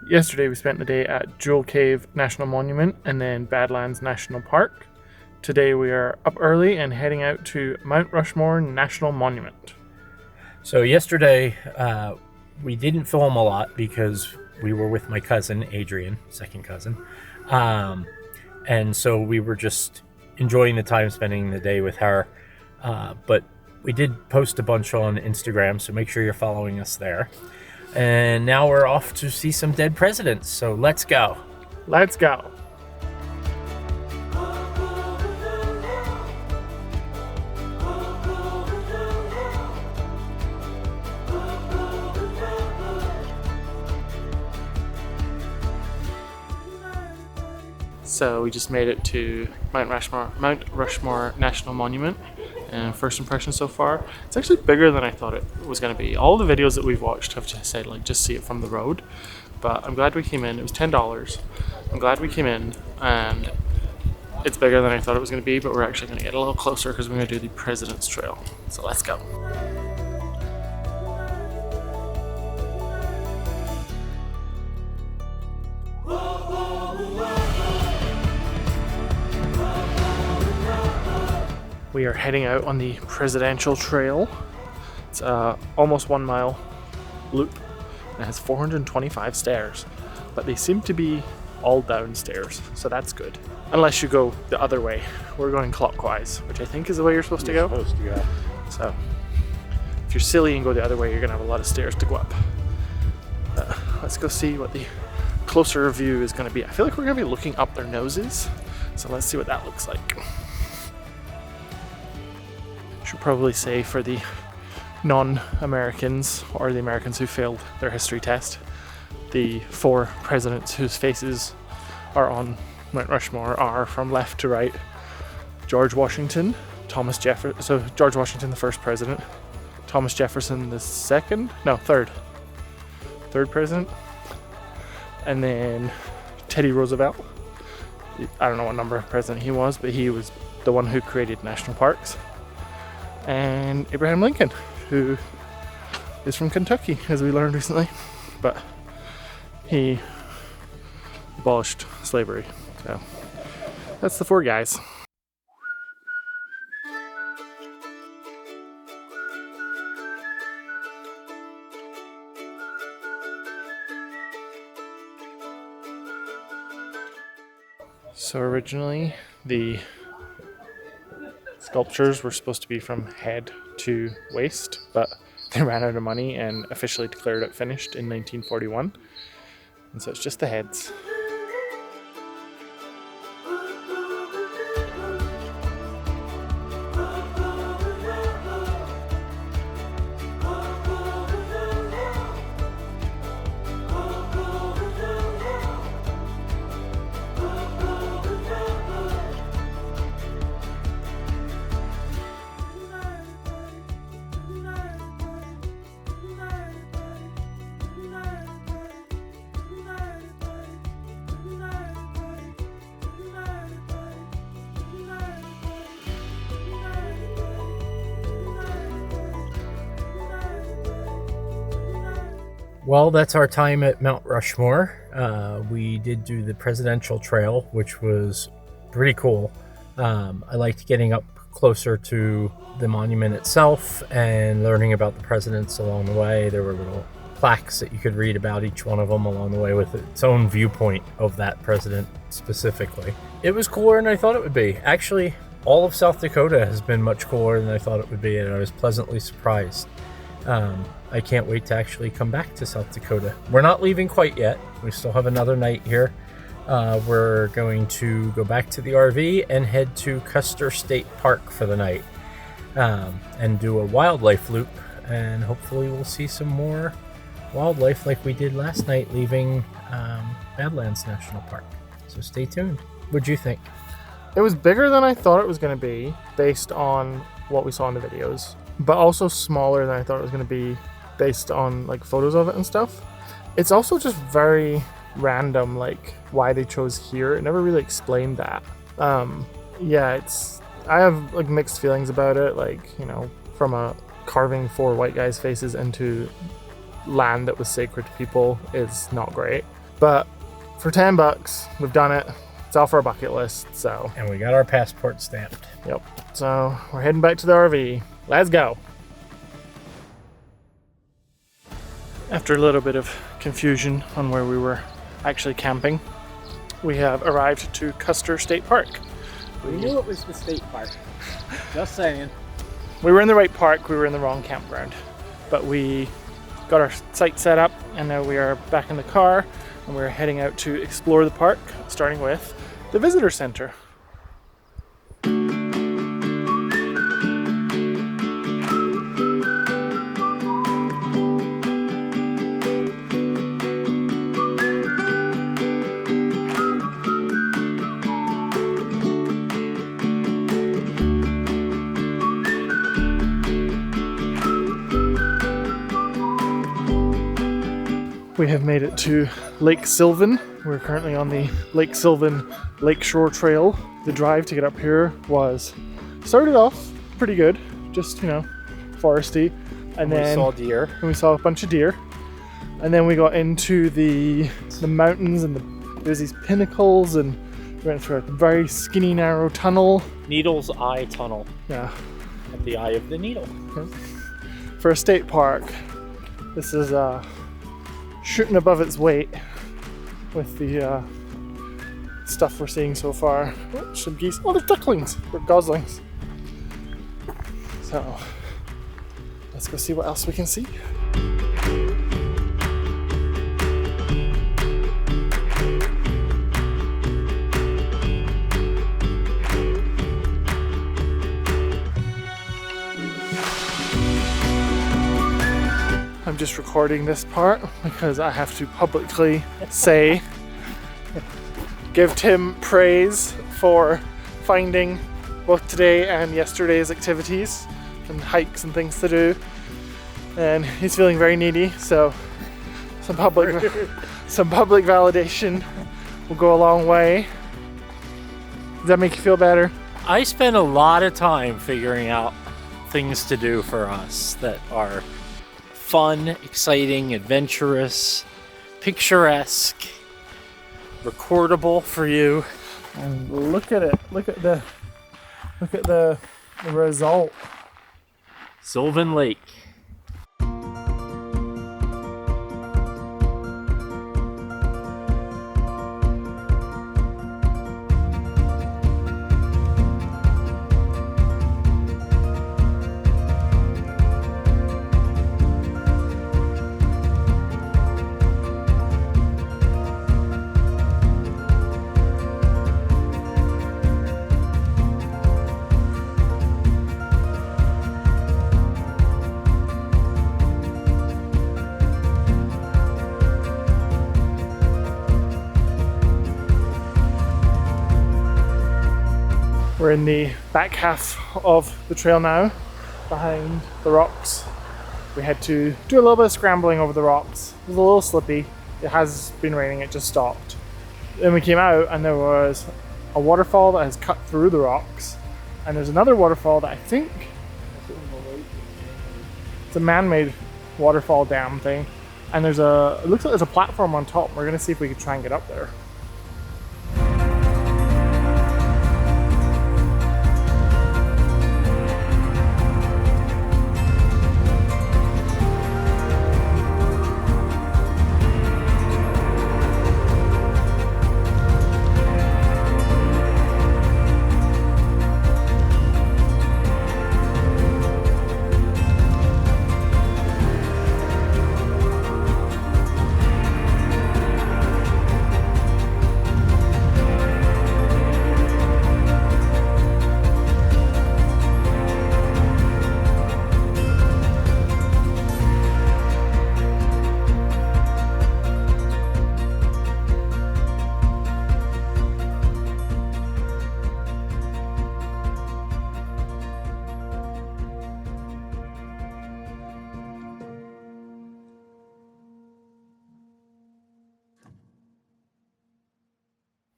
Yesterday we spent the day at Jewel Cave National Monument and then Badlands National Park. Today we are up early and heading out to Mount Rushmore National Monument. So yesterday we didn't film a lot because we were with my cousin, Adrian, second cousin. And so we were just enjoying the time spending the day with her. But we did post a bunch on Instagram, so make sure you're following us there. And now we're off to see some dead presidents, so let's go. Let's go. So we just made it to Mount Rushmore National Monument, and first impression so far, it's actually bigger than I thought it was going to be. All the videos that we've watched have just said just see it from the road, but I'm glad we came in. It was $10. I'm glad we came in, and it's bigger than I thought it was going to be, but we're actually going to get a little closer because we're going to do the President's Trail. So let's go. We are heading out on the Presidential Trail. It's almost 1 mile loop. It has 425 stairs, but they seem to be all downstairs, so that's good. Unless you go the other way. We're going clockwise, which I think is the way you're supposed to go. So if you're silly and go the other way, you're gonna have a lot of stairs to go up. Let's go see what the closer view is gonna be. I feel like we're gonna be looking up their noses, so let's see what that looks like. Should probably say for the non-Americans or the Americans who failed their history test, the 4 presidents whose faces are on Mount Rushmore are from left to right: George Washington, Thomas Jefferson. So George Washington, the first president; Thomas Jefferson, the third president, and then Teddy Roosevelt. I don't know what number of president he was, but he was the one who created national parks. And Abraham Lincoln, who is from Kentucky, as we learned recently, but he abolished slavery. So that's the 4 guys. So originally the sculptures were supposed to be from head to waist, but they ran out of money and officially declared it finished in 1941. And so it's just the heads. Well, that's our time at Mount Rushmore. We did do the Presidential Trail, which was pretty cool. I liked getting up closer to the monument itself and learning about the presidents along the way. There were little plaques that you could read about each one of them along the way with its own viewpoint of that president specifically. It was cooler than I thought it would be. Actually, all of South Dakota has been much cooler than I thought it would be, and I was pleasantly surprised. I can't wait to actually come back to South Dakota. We're not leaving quite yet. We still have another night here. We're going to go back to the RV and head to Custer State Park for the night, and do a wildlife loop, and hopefully we'll see some more wildlife like we did last night leaving Badlands National Park. So stay tuned. What'd you think? It was bigger than I thought it was going to be based on what we saw in the videos, but also smaller than I thought it was going to be based on photos of it and stuff. It's also just very random, why they chose here. It never really explained that. Yeah, I have mixed feelings about it. From a carving 4 white guys' faces into land that was sacred to people is not great. But for 10 bucks, we've done it. It's off our bucket list, so. And we got our passport stamped. Yep. So we're heading back to the RV. Let's go. After a little bit of confusion on where we were actually camping, we have arrived to Custer State Park. We knew it was the state park. Just saying. We were in the right park, we were in the wrong campground. But we got our site set up, and now we are back in the car, and we're heading out to explore the park, starting with the visitor center. We have made it to Lake Sylvan. We're currently on the Lake Sylvan Lakeshore Trail. The drive to get up here started off pretty good, just, foresty. And then we saw deer. And we saw a bunch of deer. And then we got into the mountains, and there's these pinnacles, and we went through a very skinny, narrow tunnel. Needle's Eye Tunnel. Yeah. At the eye of the needle. For a state park, this is shooting above its weight with the stuff we're seeing so far. Oh, some geese. Oh, there's ducklings. Or goslings. So, let's go see what else we can see. I'm just recording this part because I have to publicly give Tim praise for finding both today and yesterday's activities and hikes and things to do. And he's feeling very needy, so some public validation will go a long way. Does that make you feel better? I spent a lot of time figuring out things to do for us that are fun, exciting, adventurous, picturesque, recordable for you. And look at it. Look at the result. Sylvan Lake. We're in the back half of the trail now, behind the rocks. We had to do a little bit of scrambling over the rocks. It was a little slippy. It has been raining, it just stopped. Then we came out and there was a waterfall that has cut through the rocks. And there's another waterfall that I think it's a man-made waterfall dam thing. And it looks like there's a platform on top. We're gonna see if we can try and get up there.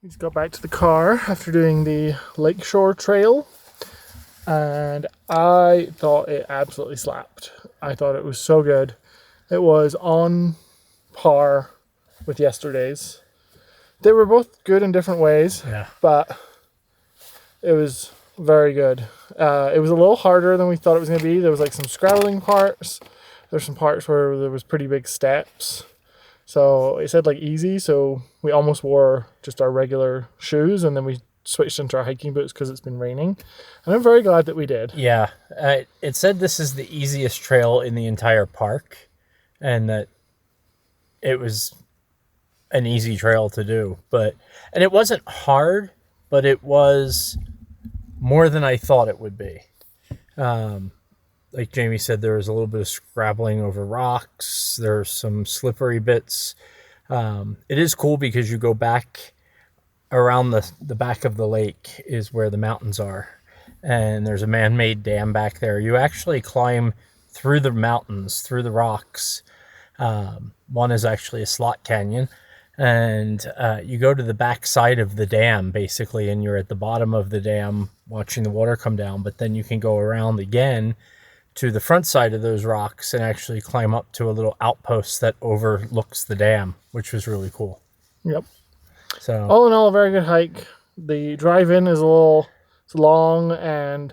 We just got back to the car after doing the Lakeshore Trail, and I thought it absolutely slapped. I thought it was so good. It was on par with yesterday's. They were both good in different ways, but it was very good. It was a little harder than we thought it was going to be. There was like some scrabbling parts. There's some parts where there was pretty big steps. So it said like easy, so we almost wore just our regular shoes, and then we switched into our hiking boots because it's been raining. And I'm very glad that we did. Yeah, it said this is the easiest trail in the entire park, and that it was an easy trail to do. And it wasn't hard, but it was more than I thought it would be. Like Jamie said, there was a little bit of scrabbling over rocks. There's some slippery bits. It is cool because you go back around the back of the lake is where the mountains are. And there's a man-made dam back there. You actually climb through the mountains, through the rocks. One is actually a slot canyon. And you go to the back side of the dam, basically, and you're at the bottom of the dam watching the water come down. But then you can go around again to the front side of those rocks and actually climb up to a little outpost that overlooks the dam, which was really cool. Yep. So all in all, a very good hike. The drive-in is it's long and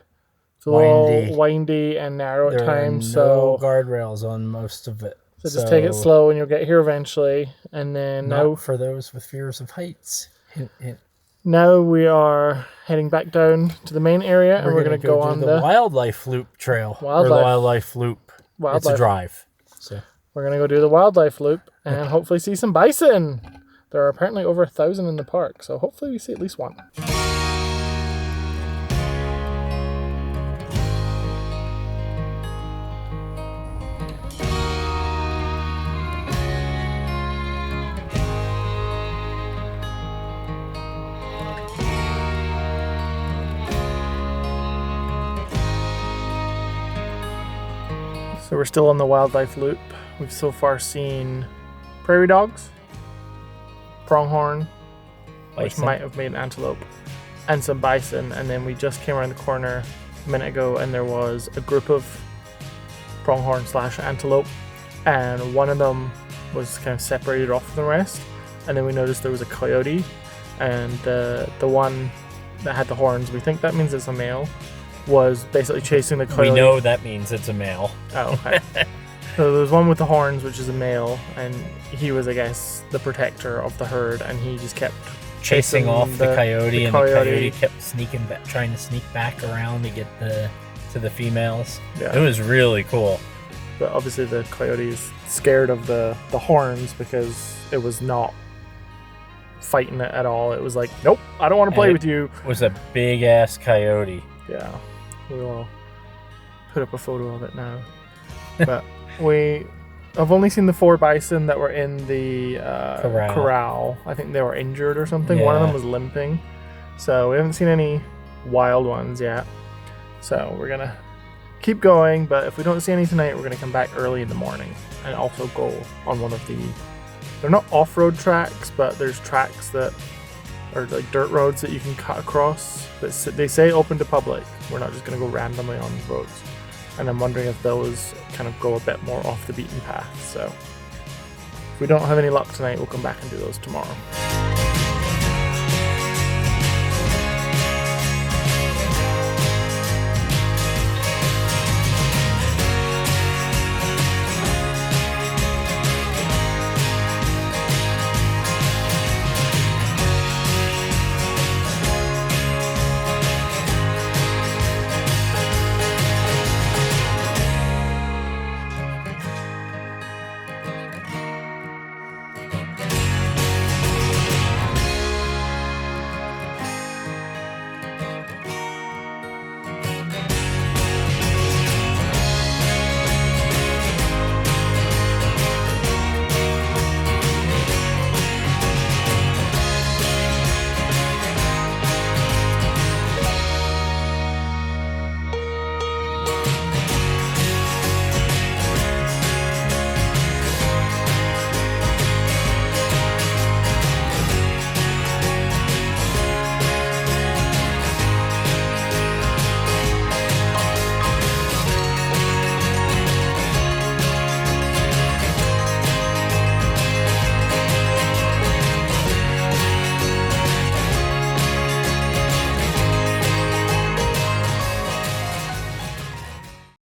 it's a little windy and narrow at times. So guardrails on most of it. So just take it slow and you'll get here eventually. And then now for those with fears of heights. Hint, hint. Now we are heading back down to the main area, and we're going to go on the wildlife loop trail. Wildlife loop. It's a drive. So we're going to go do the wildlife loop and hopefully see some bison. There are apparently over 1,000 in the park, so hopefully we see at least one. So we're still on the wildlife loop. We've so far seen prairie dogs, pronghorn, which might have made an antelope, and some bison. And then we just came around the corner a minute ago and there was a group of pronghorn / antelope, and one of them was kind of separated off from the rest. And then we noticed there was a coyote, and the one that had the horns, we think that means it's a male, was basically chasing the coyote. We know that means it's a male. Oh, okay. So there was one with the horns, which is a male, and he was, I guess, the protector of the herd, and he just kept chasing off the coyote, and the coyote kept trying to sneak back around to get to the females. Yeah. It was really cool. But obviously the coyote is scared of the horns because it was not fighting it at all. It was like, nope, I don't want to play with you. It was a big-ass coyote. Yeah. We'll put up a photo of it now. But I've only seen the 4 bison that were in the corral. I think they were injured or something. Yeah. One of them was limping. So we haven't seen any wild ones yet. So we're going to keep going. But if we don't see any tonight, we're going to come back early in the morning and also go on one of the... They're not off-road tracks, but there's tracks that are like dirt roads that you can cut across. They say open to public. We're not just going to go randomly on roads. And I'm wondering if those kind of go a bit more off the beaten path. So if we don't have any luck tonight, we'll come back and do those tomorrow.